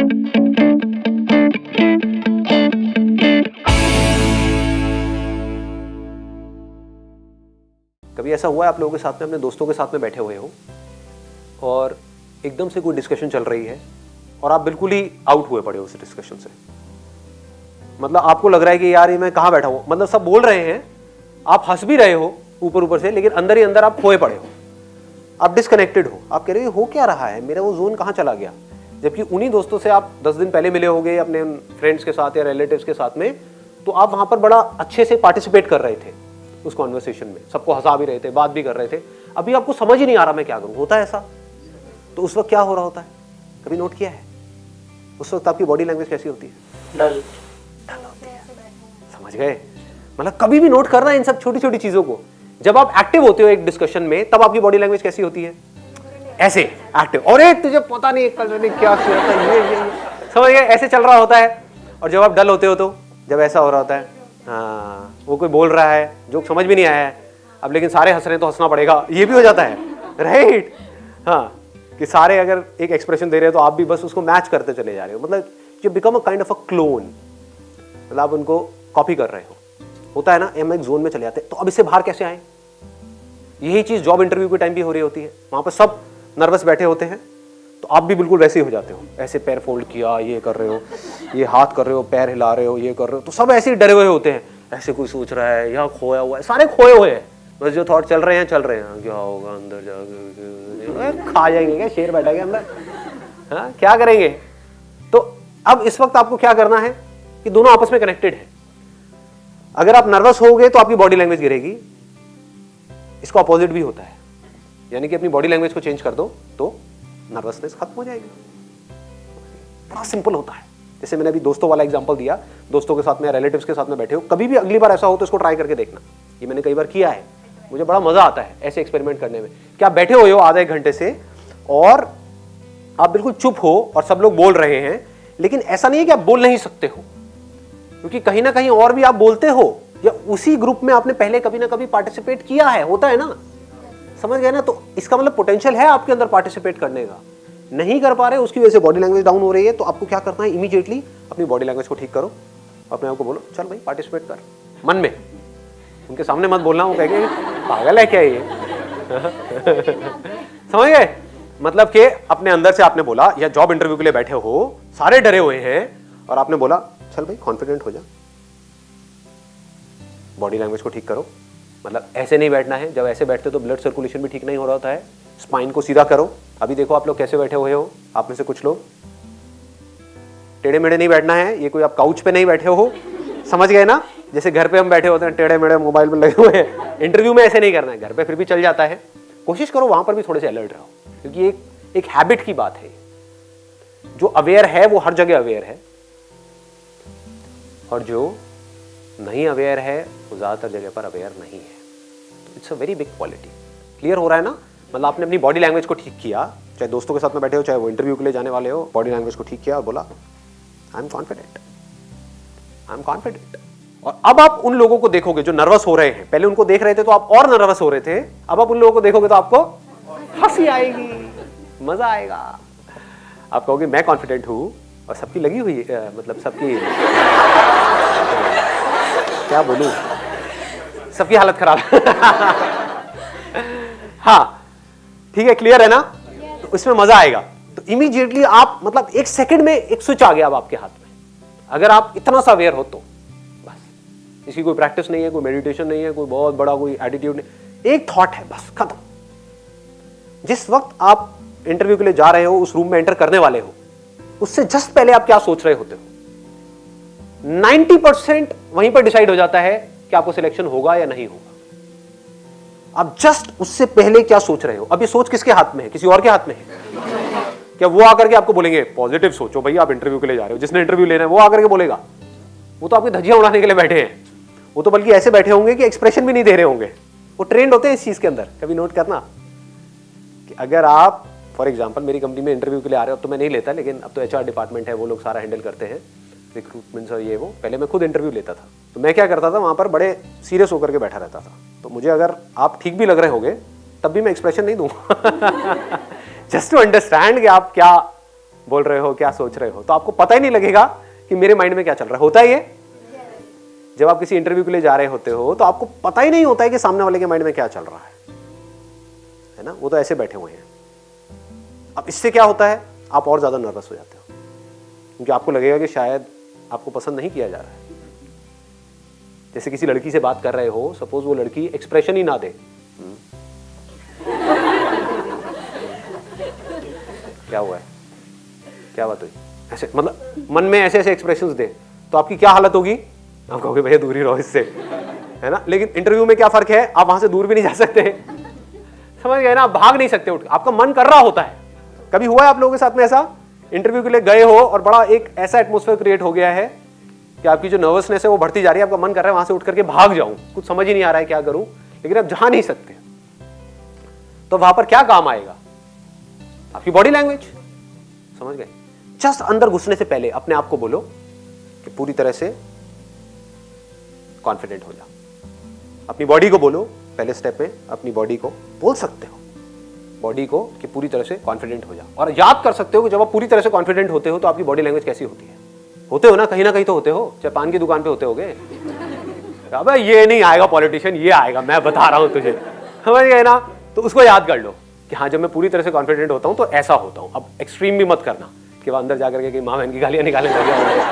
कभी ऐसा हुआ है आप लोगों के साथ में, अपने दोस्तों के साथ में बैठे हुए हो और एकदम से कोई डिस्कशन चल रही है और आप बिल्कुल ही आउट हुए पड़े हो उस डिस्कशन से। मतलब आपको लग रहा है कि यार ये मैं कहाँ बैठा हूँ, मतलब सब बोल रहे हैं, आप हंस भी रहे हो ऊपर ऊपर से, लेकिन अंदर ही अंदर आप खोए पड़े हो, आप डिस्कनेक्टेड हो। आप कह रहे हो क्या रहा है, मेरा वो जोन कहाँ चला गया। जबकि उन्हीं दोस्तों से आप 10 दिन पहले मिले होंगे अपने फ्रेंड्स के साथ या रिलेटिव्स के साथ में, तो आप वहां पर बड़ा अच्छे से पार्टिसिपेट कर रहे थे उस कॉन्वर्सेशन में, सबको हंसा भी रहे थे, बात भी कर रहे थे। अभी आपको समझ ही नहीं आ रहा मैं क्या करूं, होता है ऐसा। तो उस वक्त क्या हो रहा होता है, कभी नोट किया है? उस वक्त आपकी बॉडी लैंग्वेज कैसी होती है? डल होती है। समझ गए? मतलब कभी भी नोट करना इन सब छोटी छोटी चीजों को। जब आप एक्टिव होते हो एक डिस्कशन में, तब आपकी बॉडी लैंग्वेज कैसी होती है? ऐसे एक्टिव। और एक तुझे पता नहीं कल मैंने क्या किया था, ये समझ गए, ऐसे चल रहा होता है। और जब आप डल होते हो तो जब ऐसा हो रहा होता है, हाँ वो कोई बोल रहा है जो समझ भी नहीं आया है अब, लेकिन सारे हंस रहे हैं तो हंसना पड़ेगा, ये भी हो जाता है, राइट। हाँ, कि सारे अगर एक एक्सप्रेशन दे रहे हैं तो आप भी बस उसको मैच करते चले जा रहे हो। मतलब you become a kind of a clone, मतलब आप उनको कॉपी कर रहे हो। होता है ना, हम एक जोन में चले जाते हैं। तो अब इससे बाहर कैसे आए? यही चीज जॉब इंटरव्यू के टाइम भी हो रही होती है। वहां पर सब नर्वस बैठे होते हैं, तो आप भी बिल्कुल वैसे ही हो जाते हो। ऐसे पैर फोल्ड किया, ये कर रहे हो, ये हाथ कर रहे हो, पैर हिला रहे हो, ये कर रहे हो, तो सब ऐसे ही डरे हुए होते हैं। ऐसे कोई सोच रहा है, यहाँ खोया हुआ है, सारे खोए हुए हैं, बस जो थॉट चल रहे हैं चल रहे हैं। क्या होगा अंदर जाके, खा जाएंगे क्या, शेर बैठा गया अंदर, हाँ क्या करेंगे। तो अब इस वक्त आपको क्या करना है कि दोनों आपस में कनेक्टेड है। अगर आप नर्वस होगे तो आपकी बॉडी लैंग्वेज गिरेगी, इसका अपोजिट भी होता है। यानी कि अपनी बॉडी लैंग्वेज को चेंज कर दो तो नर्वसनेस खत्म हो जाएगी। बड़ा सिंपल होता है। जैसे मैंने अभी दोस्तों वाला एग्जांपल दिया, दोस्तों के साथ में, रिलेटिव्स के साथ में बैठे हो, कभी भी अगली बार ऐसा हो तो इसको ट्राई करके देखना। ये मैंने कई बार किया है, मुझे बड़ा मजा आता है ऐसे एक्सपेरिमेंट करने में। क्या बैठे हुए हो आधा एक घंटे से और आप बिल्कुल चुप हो और सब लोग बोल रहे हैं, लेकिन ऐसा नहीं है कि आप बोल नहीं सकते हो, क्योंकि कहीं ना कहीं और भी आप बोलते हो, या उसी ग्रुप में आपने पहले कभी ना कभी पार्टिसिपेट किया है, होता है ना, समझ गए ना। तो इसका मतलब पोटेंशियल है आपके अंदर पार्टिसिपेट करने का, नहीं कर पा रहे, उसकी वजह से बॉडी लैंग्वेज डाउन हो रही है। तो आपको क्या करना है, इमीडिएटली अपनी बॉडी लैंग्वेज को ठीक करो, अपने आप को बोलो चल भाई पार्टिसिपेट कर। मन में, उनके सामने मत बोलना, वो कहेंगे पागल है क्या ये समझ गए? मतलब कि अपने अंदर से आपने बोला, या जॉब इंटरव्यू के लिए बैठे हो, सारे डरे हुए हैं और आपने बोला चल भाई कॉन्फिडेंट हो जा, बॉडी लैंग्वेज को ठीक करो। मतलब ऐसे नहीं बैठना है, जब ऐसे बैठते तो ब्लड सर्कुलेशन भी ठीक नहीं हो रहा होता है। स्पाइन को सीधा करो। अभी देखो आप लोग कैसे बैठे हुए हो, आप में से कुछ लोग टेढ़े मेढ़े नहीं बैठना है, ये कोई आप काउच पे नहीं बैठे हो, समझ गए ना। जैसे घर पे हम बैठे होते हैं टेढ़े मेढ़े मोबाइल में लगे हुए हैं, इंटरव्यू में ऐसे नहीं करना है। घर पे फिर भी चल जाता है, कोशिश करो वहां पर भी थोड़े से अलर्ट रहो, क्योंकि एक हैबिट की बात है। जो अवेयर है वो हर जगह अवेयर है, और जो नहीं अवेयर है वो ज्यादातर जगह पर अवेयर नहीं है। तो it's a very big quality. Clear हो रहा है ना? मतलब आपने अपनी बॉडी लैंग्वेज को ठीक किया, चाहे दोस्तों के साथ में बैठे हो, चाहे वो इंटरव्यू के लिए जाने वाले हो, बॉडी लैंग्वेज को ठीक किया और बोला I am confident, I am confident. और अब आप उन लोगों को देखोगे जो नर्वस हो रहे हैं, पहले उनको देख रहे थे तो आप और नर्वस हो रहे थे, अब आप उन लोगों को देखोगे तो आपको हंसी आएगी, मजा आएगा। आप कहोगे मैं कॉन्फिडेंट हूं, और सबकी लगी हुई मतलब सबकी क्या बोलूं, सबकी हालत खराब हाँ ठीक है, क्लियर है ना? तो इसमें मजा आएगा। तो इमीडिएटली आप, मतलब एक सेकंड में एक स्विच आ गया अब आपके हाथ में। अगर आप इतना सा अवेयर हो तो बस, इसकी कोई प्रैक्टिस नहीं है, कोई मेडिटेशन नहीं है, कोई बहुत बड़ा कोई एटीट्यूड नहीं, एक थॉट है बस, खत्म। जिस वक्त आप इंटरव्यू के लिए जा रहे हो, उस रूम में एंटर करने वाले हो, उससे जस्ट पहले आप क्या सोच रहे होते हो, 90% वहीं पर डिसाइड हो जाता है कि आपको सिलेक्शन होगा या नहीं होगा। आप जस्ट उससे पहले क्या सोच रहे हो। अब ये सोच किसके हाथ में है? किसी और के हाथ में है क्या? वो आकर के आपको बोलेंगे पॉजिटिव सोचो भाई, आप इंटरव्यू के लिए जा रहे हो, जिसने इंटरव्यू लेना है वो आकर के बोलेगा? वो तो आपकी धज्जियां उड़ाने के लिए बैठे हैं। वो तो बल्कि ऐसे बैठे होंगे कि एक्सप्रेशन भी नहीं दे रहे होंगे। वो ट्रेंड होते हैं इस चीज के अंदर। कभी नोट करना कि अगर आप फॉर एग्जाम्पल मेरी कंपनी में इंटरव्यू के लिए आ रहे हो, तो मैं नहीं लेता, लेकिन अब तो HR डिपार्टमेंट है, वो लोग सारा हैंडल करते हैं, रिक्रूटमेंट और ये वो। पहले मैं खुद इंटरव्यू लेता था, तो मैं क्या करता था, वहां पर बड़े सीरियस होकर के बैठा रहता था। तो मुझे अगर आप ठीक भी लग रहे होंगे तब भी मैं एक्सप्रेशन नहीं दूंगा जस्ट टू अंडरस्टैंड कि आप क्या बोल रहे हो, क्या सोच रहे हो, तो आपको पता ही नहीं लगेगा कि मेरे माइंड में क्या चल रहा है। होता है ये? जब आप किसी इंटरव्यू के लिए जा रहे होते हो तो आपको पता ही नहीं होता है कि सामने वाले के माइंड में क्या चल रहा है ना, वो तो ऐसे बैठे हुए हैं। अब इससे क्या होता है, आप और ज्यादा नर्वस हो जाते हो, क्योंकि आपको लगेगा कि शायद आपको पसंद नहीं किया जा रहा है। जैसे किसी लड़की से बात कर रहे हो, सपोज वो लड़की एक्सप्रेशन ही ना दे, क्या हुआ है, क्या बात हुई, ऐसे मतलब मन में ऐसे ऐसे एक्सप्रेशंस दे, तो आपकी क्या हालत होगी? आप कहोगे भैया दूर ही रहो इससे, है ना। लेकिन इंटरव्यू में क्या फर्क है, आप वहां से दूर भी नहीं जा सकते, समझ गए ना, आप भाग नहीं सकते उठ, आपका मन कर रहा होता है। कभी हुआ है आप लोगों के साथ में ऐसा, इंटरव्यू के लिए गए हो और बड़ा एक ऐसा एटमॉस्फेयर क्रिएट हो गया है कि आपकी जो नर्वसनेस है वो बढ़ती जा रही है, आपका मन कर रहा है वहां से उठ करके भाग जाऊं, कुछ समझ ही नहीं आ रहा है क्या करूं, लेकिन आप जा नहीं सकते। तो वहां पर क्या काम आएगा? आपकी बॉडी लैंग्वेज, समझ गए। जस्ट अंदर घुसने से पहले अपने आप को बोलो कि पूरी तरह से कॉन्फिडेंट हो जाओ। अपनी बॉडी को बोलो, पहले स्टेप में अपनी बॉडी को बोल सकते हो, बॉडी को कि पूरी तरह से कॉन्फिडेंट हो जाओ। और याद कर सकते हो कि जब आप पूरी तरह से कॉन्फिडेंट होते हो तो आपकी बॉडी लैंग्वेज कैसी होती है। होते हो ना, कहीं ना कहीं तो होते हो, चाहे पान की दुकान पे होते होगे। अबे ये नहीं आएगा पॉलिटिशियन, ये आएगा, मैं बता रहा हूं तुझे, समझ गए ना। तो उसको याद कर लो कि हाँ, जब मैं पूरी तरह से कॉन्फिडेंट होता हूं तो ऐसा होता हूं। अब एक्सट्रीम भी मत करना कि वह अंदर जाकर के माँ बहन की गालियां निकालने लगे,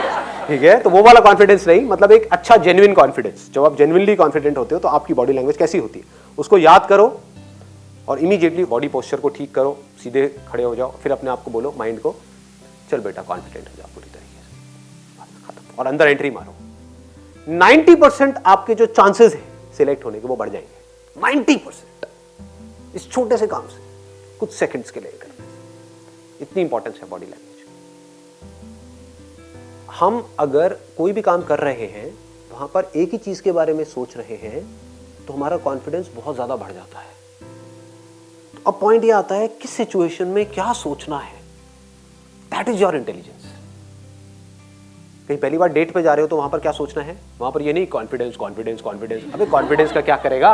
ठीक है। तो वो वाला कॉन्फिडेंस नहीं, मतलब एक अच्छा जेन्युइन कॉन्फिडेंस। जब आप जेन्युइनली कॉन्फिडेंट होते हो तो आपकी बॉडी लैंग्वेज कैसी होती है उसको याद करो और इमीडिएटली बॉडी पोस्चर को ठीक करो, सीधे खड़े हो जाओ। फिर अपने आप को बोलो, माइंड को, चल बेटा कॉन्फिडेंट हो जाओ पूरी तरीके से, खत्म। और अंदर एंट्री मारो। 90% आपके जो चांसेस है सिलेक्ट होने के वो बढ़ जाएंगे। 90% इस छोटे से काम से, कुछ सेकंड्स के लिए करने से। इतनी इंपॉर्टेंस है बॉडी लैंग्वेज। हम अगर कोई भी काम कर रहे हैं वहां पर एक ही चीज के बारे में सोच रहे हैं तो हमारा कॉन्फिडेंस बहुत ज्यादा बढ़ जाता है। तो अब पॉइंट ये आता है किस सिचुएशन में क्या सोचना है, दैट इज योर इंटेलिजेंस। कहीं पहली बार डेट पे जा रहे हो तो वहां पर क्या सोचना है, वहां पर ये नहीं कॉन्फिडेंस कॉन्फिडेंस कॉन्फिडेंस। अबे कॉन्फिडेंस का क्या करेगा,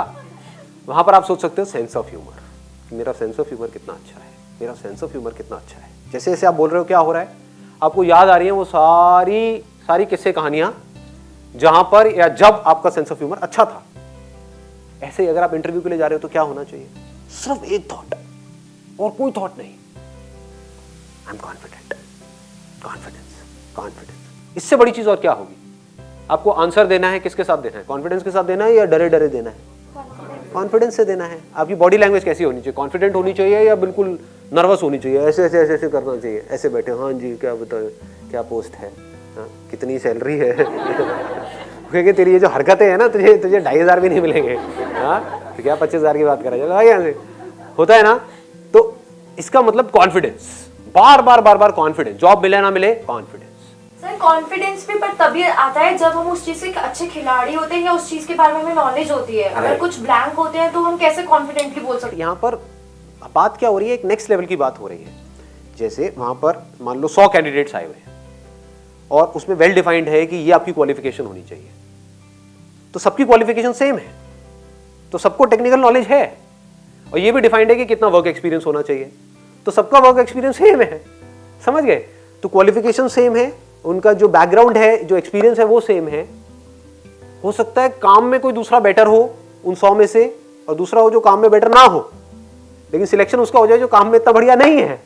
वहां पर आप सोच सकते हो सेंस ऑफ ह्यूमर। मेरा सेंस ऑफ ह्यूमर कितना अच्छा है, मेरा सेंस ऑफ ह्यूमर कितना अच्छा है। जैसे जैसे आप बोल रहे हो क्या हो रहा है, आपको याद आ रही है वो सारी किस्से कहानियां जहां पर या जब आपका सेंस ऑफ ह्यूमर अच्छा था। ऐसे ही अगर आप इंटरव्यू के लिए जा रहे हो तो क्या होना चाहिए, सिर्फ एक थॉट और कोई थॉट नहीं, I am confident, confidence, confidence. इससे बड़ी चीज और क्या होगी। आपको आंसर देना है, किसके साथ देना है, कॉन्फिडेंस के साथ देना है या डरे डरे देना है, कॉन्फिडेंस से देना है। आपकी बॉडी लैंग्वेज कैसी होनी चाहिए, कॉन्फिडेंट होनी चाहिए या बिल्कुल नर्वस होनी चाहिए, ऐसे ऐसे ऐसे ऐसे करना चाहिए, ऐसे बैठे, हाँ जी क्या बताओ, क्या पोस्ट है, हाँ कितनी सैलरी है क्योंकि तेरी ये जो हरकतें हैं ना, तुझे 2,500 भी नहीं मिलेंगे, हाँ तो क्या 25,000 की बात करा जाए, यहाँ से होता है ना। तो इसका मतलब कॉन्फिडेंस, बार बार कॉन्फिडेंस, जॉब मिले ना मिले कॉन्फिडेंस। सर कॉन्फिडेंस भी पर तभी आता है जब हम उस चीज से एक अच्छे खिलाड़ी होते हैं या उस चीज के बारे में हमें नॉलेज होती है। अगर कुछ ब्लैंक होते हैं तो हम कैसे कॉन्फिडेंटली बोल सकते हैं। यहाँ पर बात क्या हो रही है, एक नेक्स्ट लेवल की बात हो रही है। जैसे वहां पर मान लो 100 कैंडिडेट्स आए हुए हैं और उसमें वेल डिफाइंड है कि ये आपकी क्वालिफिकेशन होनी चाहिए, तो सबकी क्वालिफिकेशन सेम है, तो सबको टेक्निकल नॉलेज है और ये भी डिफाइंड है कि कितना वर्क एक्सपीरियंस होना चाहिए, तो सबका वर्क एक्सपीरियंस सेम है, समझ गए। तो क्वालिफिकेशन सेम है, उनका जो बैकग्राउंड है, जो एक्सपीरियंस है वो सेम है। हो सकता है काम में कोई दूसरा बेटर हो उन 100 में से और दूसरा हो जो काम में बेटर ना हो, लेकिन सिलेक्शन उसका हो जाए जो काम में इतना बढ़िया नहीं है,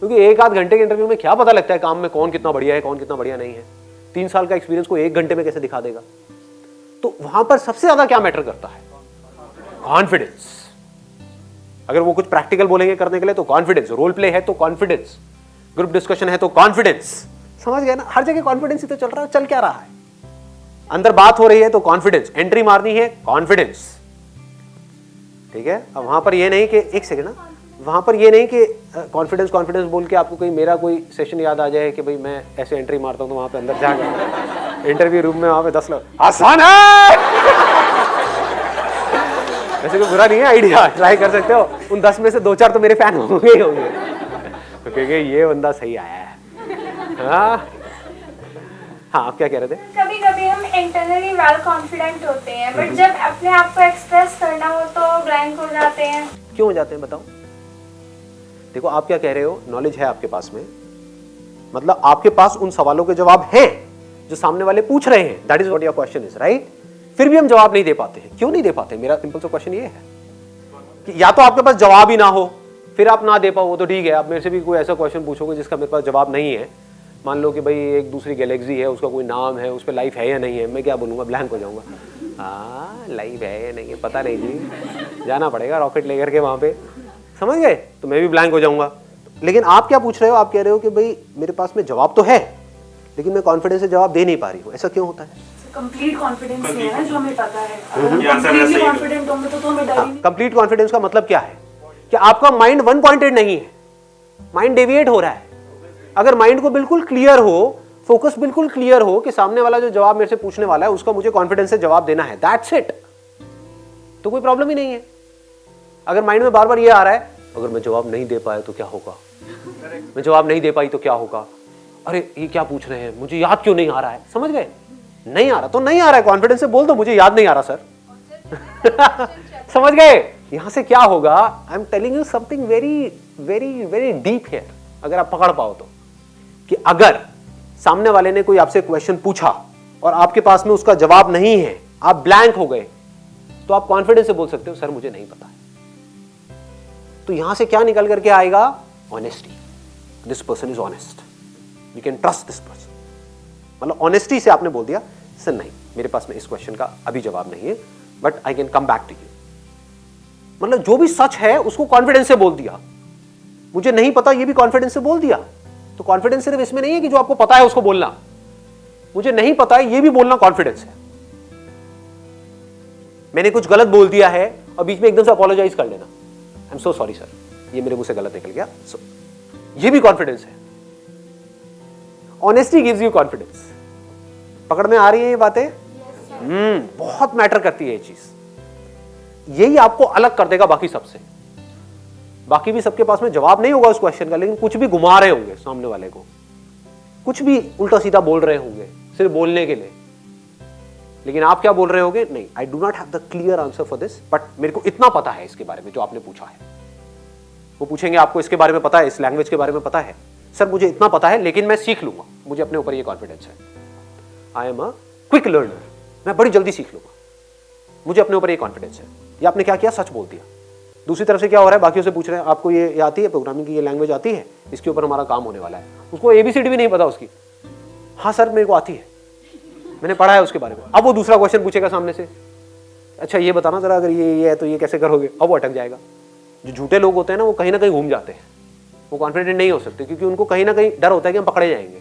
क्योंकि 1-8 घंटे के इंटरव्यू में क्या पता लगता है काम में कौन कितना बढ़िया है, कौन कितना बढ़िया नहीं है। 3 साल का एक्सपीरियंस को 1 घंटे में कैसे दिखा देगा। तो वहां पर सबसे ज्यादा क्या मैटर करता है, कॉन्फिडेंस। अगर वो कुछ प्रैक्टिकल बोलेंगे करने के लिए तो कॉन्फिडेंस, रोल प्ले है तो कॉन्फिडेंस, ग्रुप डिस्कशन है तो कॉन्फिडेंस, समझ गए ना। हर जगह कॉन्फिडेंस ही तो चल रहा है, चल क्या रहा है। अंदर बात हो रही है तो कॉन्फिडेंस, एंट्री मारनी है कॉन्फिडेंस, ठीक है। अब वहां पर ये नहीं कि एक सेकंड ना, वहां पर ये नहीं कि कॉन्फिडेंस कॉन्फिडेंस बोल के आपको कोई मेरा कोई सेशन याद आ जाए कि भाई मैं ऐसे एंट्री मारता हूं तो वहां पे अंदर जाकर इंटरव्यू रूम में वहां पे 10 लोग आसान है वैसे कोई बुरा नहीं है आइडिया, ट्राई कर सकते हो। उन 10 में से 2-4 तो मेरे फैन होंगे ही होंगे, क्योंकि ये बंदा सही आया है। हाँ आप क्या कह रहे थे। कभी कभी हम इंटरनली वेल कॉन्फिडेंट होते हैं बट जब अपने आप को एक्सप्रेस करना हो तो ब्लैंक हो जाते हैं। क्यों हो जाते हैं बताओ। देखो आप क्या कह रहे हो, नॉलेज है आपके पास में, मतलब आपके पास उन सवालों के जवाब हैं जो सामने वाले पूछ रहे हैं, that is what your question is, right? फिर भी हम जवाब नहीं दे पाते हैं, क्यों नहीं दे पाते? मेरा सिंपल सा क्वेश्चन ये है कि या तो आपके पास जवाब ही ना हो, फिर आप ना दे पाओ, तो ठीक है। आप मेरे से भी कोई ऐसा क्वेश्चन पूछोगे जिसका मेरे पास जवाब नहीं है, मान लो कि भाई एक दूसरी गैलेक्सी है, उसका कोई नाम है, उस पर लाइफ है या नहीं है, मैं क्या बोलूँगा? ब्लैंक हो जाऊँगा। हाँ, लाइफ है या नहीं है पता नहीं जी, जाना पड़ेगा रॉकेट लेकर के वहाँ पे, समझ गए? तो मैं भी ब्लैंक हो जाऊँगा। लेकिन आप क्या पूछ रहे हो? आप कह रहे हो कि भाई मेरे पास में जवाब तो है, लेकिन मैं कॉन्फिडेंस से जवाब दे नहीं पा रही हूँ। ऐसा क्यों होता है? कंप्लीट कॉन्फिडेंस नहीं है ना, जो हमें पता है। कंप्लीटली कॉन्फिडेंट होंगे तो हमें डर ही नहीं। कंप्लीट कॉन्फिडेंस का मतलब क्या है? कि आपका माइंड वन पॉइंटेड नहीं है, माइंड डेविएट हो रहा है। अगर माइंड को बिल्कुल क्लियर हो, फोकस बिल्कुल क्लियर हो कि सामने वाला जो जवाब मेरे से पूछने वाला है उसका मुझे कॉन्फिडेंस से जवाब देना है, दैट्स इट, तो कोई प्रॉब्लम ही नहीं है। अगर माइंड में बार बार ये आ रहा है, अगर मैं जवाब नहीं दे पाया तो क्या होगा, मैं जवाब नहीं दे पाई तो क्या होगा, अरे ये क्या पूछ रहे हैं, मुझे याद क्यों नहीं आ रहा है, समझ गए? नहीं आ रहा तो नहीं आ रहा है, कॉन्फिडेंस से बोल दो मुझे याद नहीं आ रहा सर। समझ गए? यहां से क्या होगा? I am telling you something very very very deep here, अगर आप पकड़ पाओ तो, कि अगर सामने वाले ने कोई आपसे क्वेश्चन पूछा और आपके पास में उसका जवाब नहीं है, आप ब्लैंक हो गए, तो आप कॉन्फिडेंस से बोल सकते हो सर मुझे नहीं पता है। तो यहां से क्या निकल करके आएगा? Honesty. This person is honest, we can trust this person. मतलब ऑनेस्टी से आपने बोल दिया सर नहीं, मेरे पास में इस क्वेश्चन का अभी जवाब नहीं है, but I can come back to you. मतलब जो भी सच है उसको कॉन्फिडेंस से बोल दिया। मुझे नहीं पता ये भी कॉन्फिडेंस से बोल दिया। तो कॉन्फिडेंस सिर्फ इसमें नहीं है कि जो आपको पता है उसको बोलना, मुझे नहीं पता है ये भी बोलना कॉन्फिडेंस है। मैंने कुछ गलत बोल दिया है और बीच में एकदम से अपोलोजाइज कर लेना, I am so sorry sir, ये मेरे मुंह से गलत निकल गया, सो ये भी कॉन्फिडेंस है। Honesty gives you confidence. पकड़ में आ रही है ये बातें? बहुत मैटर करती है ये चीज। यही आपको अलग कर देगा बाकी सबसे। बाकी भी सबके पास में जवाब नहीं होगा उस क्वेश्चन का, लेकिन कुछ भी घुमा रहे होंगे सामने वाले को, कुछ भी उल्टा सीधा बोल रहे होंगे सिर्फ बोलने के लिए, लेकिन आप क्या बोल रहे होगे? नहीं, I do not have the clear answer for this, but मेरे को इतना पता है इसके बारे में जो आपने पूछा है। वो पूछेंगे आपको इसके बारे में पता है, इस लैंग्वेज के बारे में पता है? सर मुझे इतना पता है लेकिन मैं सीख लूंगा, मुझे अपने ऊपर ये कॉन्फिडेंस है, I am a quick learner, मैं बड़ी जल्दी सीख लूंगा, मुझे अपने ऊपर ये कॉन्फिडेंस है। ये आपने क्या किया? सच बोल दिया। दूसरी तरफ से क्या हो रहा है? बाकियों से पूछ रहे हैं आपको ये आती है, प्रोग्रामिंग की ये लैंग्वेज आती है, इसके ऊपर हमारा काम होने वाला है। उसको एबीसीडी भी नहीं पता उसकी, हाँ सर मेरे को आती है, मैंने पढ़ा है उसके बारे में। अब वो दूसरा क्वेश्चन पूछेगा सामने से, अच्छा ये बताना जरा, अगर ये है तो ये कैसे करोगे? अब वो अटक जाएगा। जो झूठे लोग होते हैं ना, वो कहीं ना कहीं घूम जाते हैं, वो कॉन्फिडेंट नहीं हो सकते, क्योंकि उनको कहीं ना कहीं डर होता है कि हम पकड़े जाएंगे।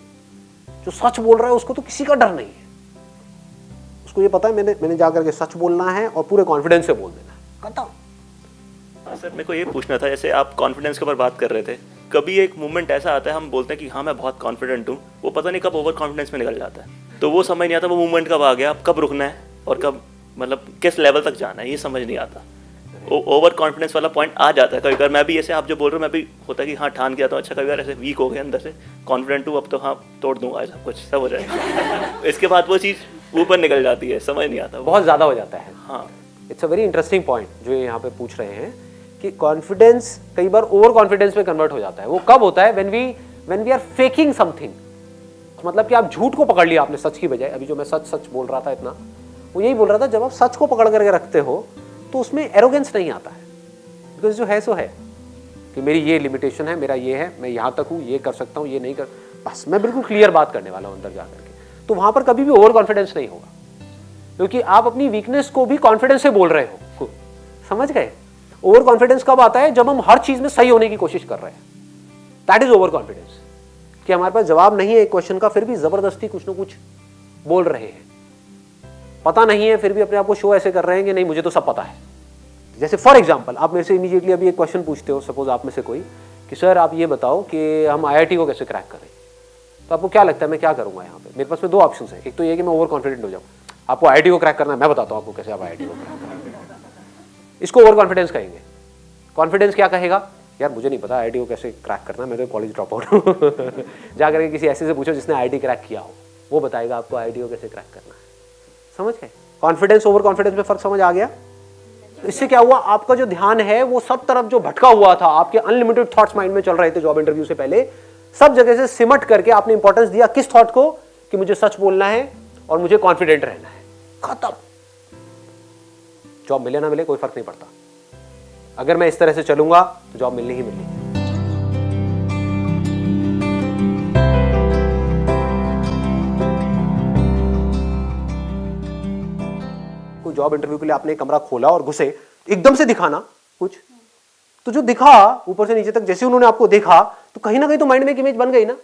जो सच बोल रहा है उसको तो किसी का डर नहीं है, उसको ये पता है मैंने जाकर के सच बोलना है और पूरे कॉन्फिडेंस से बोल देना है, खत्म। सर मेरे को ये पूछना था, जैसे आप कॉन्फिडेंस के ऊपर बात कर रहे थे, कभी एक मोमेंट ऐसा आता है हम बोलते हैं कि हाँ मैं बहुत कॉन्फिडेंट हूँ, वो पता नहीं कब ओवर कॉन्फिडेंस में निकल जाता है, तो वो समझ नहीं आता वो मोमेंट कब आ गया, अब कब रुकना है और कब मतलब किस लेवल तक जाना है, ये समझ नहीं आता। ओवर कॉन्फिडेंस वाला पॉइंट आ जाता है कभी बार। मैं भी ऐसे आप जो बोल रहे हो, मैं भी होता है कि हाँ ठान के आता हूँ, अच्छा कभी बार ऐसे वीक हो गए अंदर से, कॉन्फिडेंट हूँ अब तो हाँ तोड़ दूंगा सब कुछ, सब हो जाएगा। इसके बाद वो चीज़ ऊपर निकल जाती है, समझ नहीं आता, बहुत ज़्यादा हो जाता है। हाँ, it's a very interesting point जो ये यहाँ पे पूछ रहे हैं कि कॉन्फिडेंस कई बार ओवर कॉन्फिडेंस में कन्वर्ट हो जाता है। वो कब होता है? When we are faking something, मतलब कि आप झूठ को पकड़ लिया आपने सच की बजाय। अभी जो मैं सच बोल रहा था इतना, वो यही बोल रहा था, जब आप सच को पकड़ करके रखते हो तो उसमें एरोगेंस नहीं आता है, बिकॉज जो है सो है कि मेरी ये लिमिटेशन है, मेरा ये है, मैं यहाँ तक हूँ, ये कर सकता हूँ, ये नहीं कर, बस मैं बिल्कुल क्लियर बात करने वाला हूँ अंदर जा करके। तो वहाँ पर कभी भी ओवर कॉन्फिडेंस नहीं होगा, क्योंकि आप अपनी वीकनेस को भी कॉन्फिडेंस से बोल रहे हो। समझ गए? ओवर कॉन्फिडेंस कब आता है? जब हम हर चीज में सही होने की कोशिश कर रहे हैं, दैट इज ओवर कॉन्फिडेंस। कि हमारे पास जवाब नहीं है एक क्वेश्चन का, फिर भी जबरदस्ती कुछ ना कुछ बोल रहे हैं, पता नहीं है फिर भी अपने आप को शो ऐसे कर रहे हैं कि नहीं मुझे तो सब पता है। जैसे फॉर एग्जाम्पल आप मेरे से इमीडिएटली अभी एक क्वेश्चन पूछते हो, सपोज आप में से कोई, कि सर आप ये बताओ कि हम IIT को कैसे क्रैक करें, तो आपको क्या लगता है मैं क्या करूंगा? यहाँ पे मेरे पास में दो ऑप्शन है, एक तो ये कि मैं ओवर कॉन्फिडेंट हो जाऊँ, आपको IIT को क्रैक करना है, मैं बताता हूँ आपको कैसे आप IIT को क्रैक करेंगे, इसको ओवर कॉन्फिडेंस कहेंगे। कॉन्फिडेंस क्या कहेगा? यार मुझे नहीं पता IIT को कैसे क्रैक करना, मैं तो कॉलेज ड्रॉप आउट हूँ। जाकर के किसी ऐसे से पूछो जिसने IIT क्रैक किया हो, वो बताएगा आपको IIT को कैसे क्रैक करना है। समझ गए? कॉन्फिडेंस ओवर कॉन्फिडेंस में फर्क समझ आ गया? तो इससे क्या हुआ? आपका जो ध्यान है वो सब तरफ जो भटका हुआ था, आपके अनलिमिटेड थॉट्स माइंड में चल रहे थे जॉब इंटरव्यू से पहले, सब जगह से सिमट करके आपने इंपॉर्टेंस दिया किस थॉट को, कि मुझे सच बोलना है और मुझे कॉन्फिडेंट रहना है, खत्म। जॉब मिले ना मिले कोई फर्क नहीं पड़ता, अगर मैं इस तरह से चलूंगा तो जॉब मिलनी ही मिलनी है। कोई जॉब इंटरव्यू के लिए आपने एक कमरा खोला और घुसे, एकदम से दिखाना कुछ, तो जो दिखा ऊपर से नीचे तक, जैसे उन्होंने आपको देखा तो कहीं ना कहीं तो माइंड में एक इमेज बन गई ना।